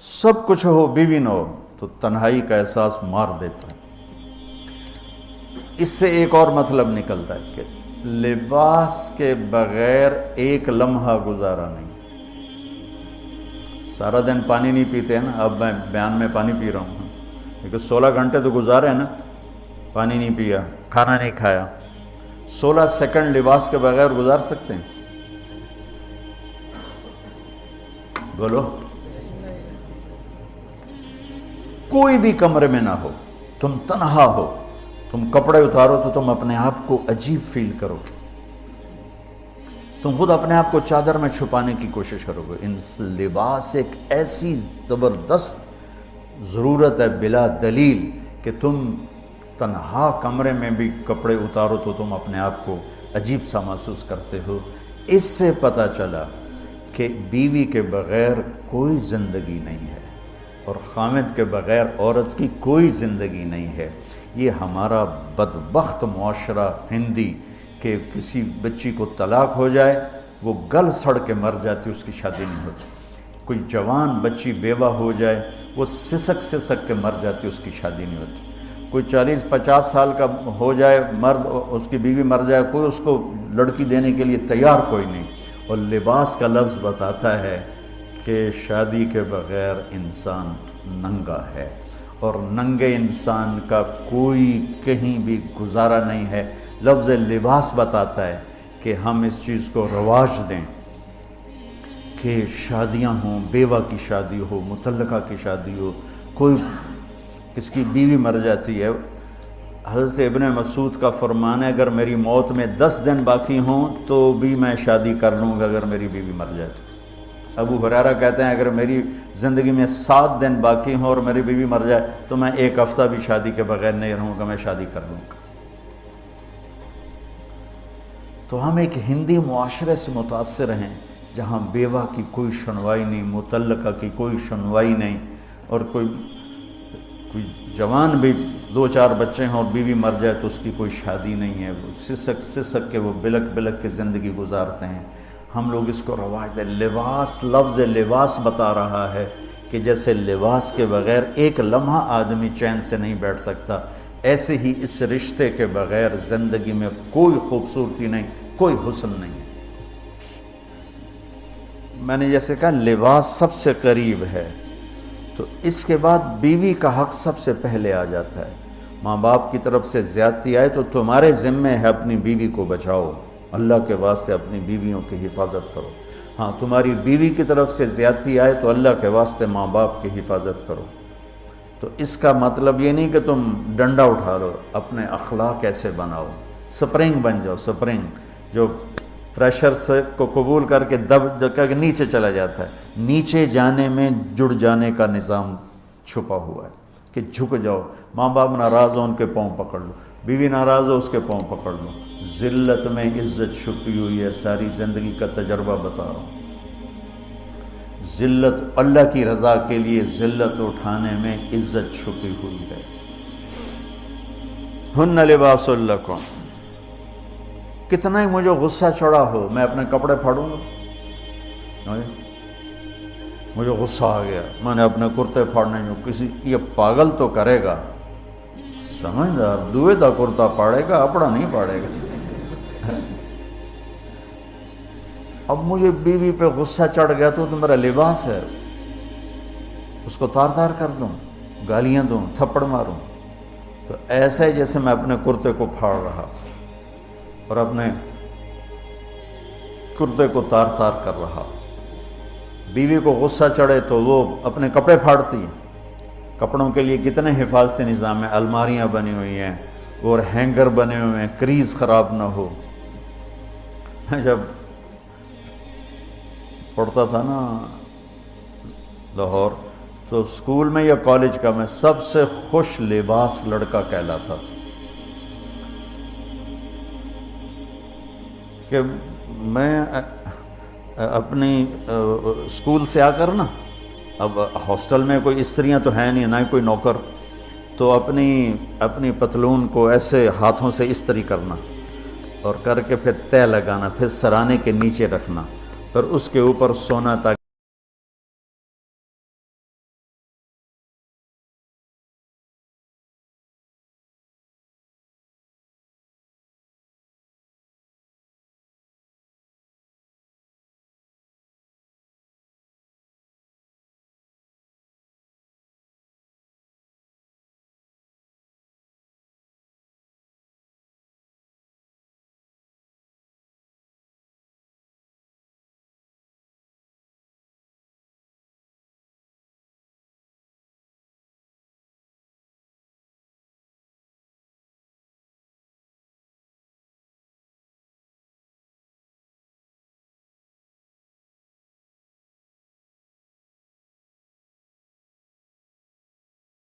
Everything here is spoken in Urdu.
سب کچھ ہو بیوی نہ ہو تو تنہائی کا احساس مار دیتا ہے۔ اس سے ایک اور مطلب نکلتا ہے کہ لباس کے بغیر ایک لمحہ گزارا نہیں۔ سارا دن پانی نہیں پیتے ہیں نا، اب میں بیان میں پانی پی رہا ہوں، لیکن 16 گھنٹے تو گزارے ہیں نا، پانی نہیں پیا، کھانا نہیں کھایا، 16 سیکنڈ لباس کے بغیر گزار سکتے ہیں؟ بولو۔ کوئی بھی کمرے میں نہ ہو، تم تنہا ہو، تم کپڑے اتارو تو تم اپنے آپ کو عجیب فیل کرو گے، تم خود اپنے آپ کو چادر میں چھپانے کی کوشش کرو گے۔ ان لباس ایک ایسی زبردست ضرورت ہے بلا دلیل کہ تم تنہا کمرے میں بھی کپڑے اتارو تو تم اپنے آپ کو عجیب سا محسوس کرتے ہو۔ اس سے پتہ چلا کہ بیوی کے بغیر کوئی زندگی نہیں ہے اور خامد کے بغیر عورت کی کوئی زندگی نہیں ہے۔ یہ ہمارا بدبخت معاشرہ ہندی کہ کسی بچی کو طلاق ہو جائے وہ گل سڑ کے مر جاتی، اس کی شادی نہیں ہوتی۔ کوئی جوان بچی بیوہ ہو جائے وہ سسک کے مر جاتی، اس کی شادی نہیں ہوتی۔ کوئی 40-50 سال کا ہو جائے مرد، اس کی بیوی مر جائے، کوئی اس کو لڑکی دینے کے لیے تیار کوئی نہیں۔ اور لباس کا لفظ بتاتا ہے کہ شادی کے بغیر انسان ننگا ہے، اور ننگے انسان کا کوئی کہیں بھی گزارا نہیں ہے۔ لفظ لباس بتاتا ہے کہ ہم اس چیز کو رواج دیں کہ شادیاں ہوں، بیوہ کی شادی ہو، مطلقہ کی شادی ہو، کوئی کس کی بیوی مر جاتی ہے۔ حضرت ابن مسعود کا فرمان ہے اگر میری موت میں 10 دن باقی ہوں تو بھی میں شادی کر لوں گا اگر میری بیوی مر جائے تو۔ ابو ہریرہ کہتے ہیں اگر میری زندگی میں 7 دن باقی ہوں اور میری بیوی مر جائے تو میں 1 ہفتہ بھی شادی کے بغیر نہیں رہوں گا، میں شادی کر لوں گا۔ تو ہم ایک ہندی معاشرے سے متاثر ہیں جہاں بیوہ کی کوئی سنوائی نہیں، مطلقہ کی کوئی سنوائی نہیں، اور کوئی جوان بھی 2-4 بچے ہیں اور بیوی مر جائے تو اس کی کوئی شادی نہیں ہے، وہ سسک کے وہ بلک کے زندگی گزارتے ہیں۔ ہم لوگ اس کو رواج دیں۔ لباس، لفظ لباس بتا رہا ہے کہ جیسے لباس کے بغیر ایک لمحہ آدمی چین سے نہیں بیٹھ سکتا، ایسے ہی اس رشتے کے بغیر زندگی میں کوئی خوبصورتی نہیں، کوئی حسن نہیں۔ میں نے جیسے کہا لباس سب سے قریب ہے، تو اس کے بعد بیوی کا حق سب سے پہلے آ جاتا ہے۔ ماں باپ کی طرف سے زیادتی آئے تو تمہارے ذمہ ہے اپنی بیوی کو بچاؤ، اللہ کے واسطے اپنی بیویوں کی حفاظت کرو۔ ہاں تمہاری بیوی کی طرف سے زیادتی آئے تو اللہ کے واسطے ماں باپ کی حفاظت کرو۔ تو اس کا مطلب یہ نہیں کہ تم ڈنڈا اٹھا لو، اپنے اخلاق ایسے بناؤ، سپرنگ بن جاؤ، سپرنگ جو فریشر سے کو قبول کر کے دب کے نیچے چلا جاتا ہے۔ نیچے جانے میں جڑ جانے کا نظام چھپا ہوا ہے کہ جھک جاؤ، ماں باپ ناراض ہو ان کے پاؤں پکڑ لو، بیوی ناراض ہو اس کے پاؤں پکڑ لو۔ ذلت میں عزت چھپی ہوئی ہے، ساری زندگی کا تجربہ بتا رہا ہوں۔ ذلت، اللہ کی رضا کے لیے ذلت اٹھانے میں عزت چھپی ہوئی ہے۔ ہن لباس لکم، کتنا ہی مجھے غصہ چڑھا ہو میں اپنے کپڑے پھاڑوں گا، مجھے غصہ آ گیا میں نے اپنے کرتے پھاڑنے جو کسی یہ پاگل تو کرے گا، سمجھدار دوئے دا کرتا پاڑے گا، اپنا نہیں پاڑے گا۔ اب مجھے بیوی پہ غصہ چڑھ گیا تو میرا لباس ہے، اس کو تار تار کر دوں، گالیاں دوں، تھپڑ ماروں، تو ایسے جیسے میں اپنے کرتے کو پھاڑ رہا اور اپنے کرتے کو تار تار کر رہا۔ بیوی کو غصہ چڑھے تو وہ اپنے کپڑے پھاڑتی ہے۔ کپڑوں کے لیے کتنے حفاظتی نظام ہیں، الماریاں بنی ہوئی ہیں اور ہینگر بنے ہوئے ہیں، کریز خراب نہ ہو۔ میں جب پڑھتا تھا نا لاہور تو اسکول میں یا کالج کا میں سب سے خوش لباس لڑکا کہلاتا تھا، کہ میں اپنی اسکول سے آ کر نا، اب ہاسٹل میں کوئی استریاں تو ہیں نہیں، نہ ہی کوئی نوکر، تو اپنی پتلون کو ایسے ہاتھوں سے استری کرنا اور کر کے پھر تہہ لگانا، پھر سرانے کے نیچے رکھنا، پھر اس کے اوپر سونا تاکہ